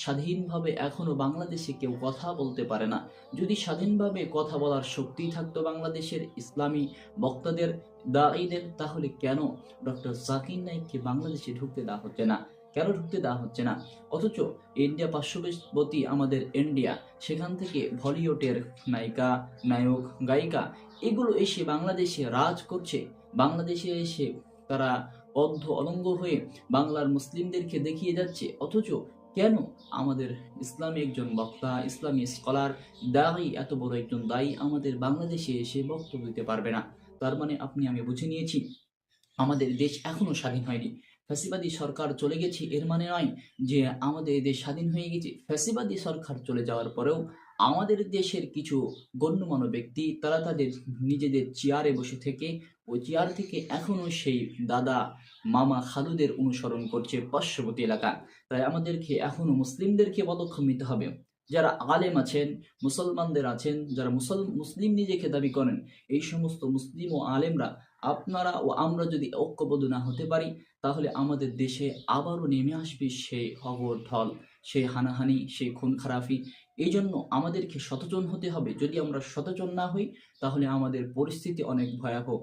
স্বাধীনভাবে এখনো বাংলাদেশে কেউ কথা বলতে পারে না। যদি স্বাধীনভাবে কথা বলার শক্তি থাকতো বাংলাদেশের ইসলামী বক্তাদের, দাঈদের, তাহলে কেন ডক্টর জাকির নাইককে বাংলাদেশে ঢুকতে দেওয়া হচ্ছে না? কেন ঢুকতে দেওয়া হচ্ছে না? অথচ ইন্ডিয়া পার্শ্ববর্তী আমাদের ইন্ডিয়া, সেখান থেকে বলিউডের নায়িকা, নায়ক, গায়িকা এগুলো এসে বাংলাদেশে রাজ করছে। বাংলাদেশে এসে তারা অর্ধ অলঙ্গ হয়ে বাংলার মুসলিমদেরকে দেখিয়ে যাচ্ছে। অথচ কেন আমাদের ইসলামী একজন বক্তা, ইসলামী স্কলার, দায়ী, এত বড় একজন দায়ী আমাদের বাংলাদেশে এসে বক্তব্য দিতে পারবে না? তার মানে আমি বুঝে নিয়েছি আমাদের দেশ এখনো স্বাধীন হয়নি। ফ্যাসিবাদী সরকার চলে গেছে এর মানে নয় যে আমাদের দেশ স্বাধীন হয়ে গেছে। ফ্যাসিবাদী সরকার চলে যাওয়ার পরেও আমাদের দেশের কিছু গণ্যমান্য ব্যক্তি তারা তাদের নিজেদের চেয়ারে বসে থেকে ওই চেয়ার থেকে এখনো সেই দাদা, মামা, খালুদের অনুসরণ করছে পার্শ্ববর্তী এলাকা। তাই আমাদেরকে এখনো মুসলিমদেরকে পদক্ষেপ নিতে হবে। যারা আলেম আছেন, মুসলমানদের আছেন, যারা মুসলিম নিজেকে দাবি করেন, এই সমস্ত মুসলিম ও আলেমরা, আপনারা ও আমরা যদি ঐক্যবদ্ধ না হতে পারি, তাহলে আমাদের দেশে আবারও নেমে আসবে সেই অঘটল, সেই হানাহানি, সেই খুন খারাপি। এই জন্য আমাদেরকে সচেতন হতে হবে। যদি আমরা সচেতন না হই, তাহলে আমাদের পরিস্থিতি অনেক ভয়াবহ।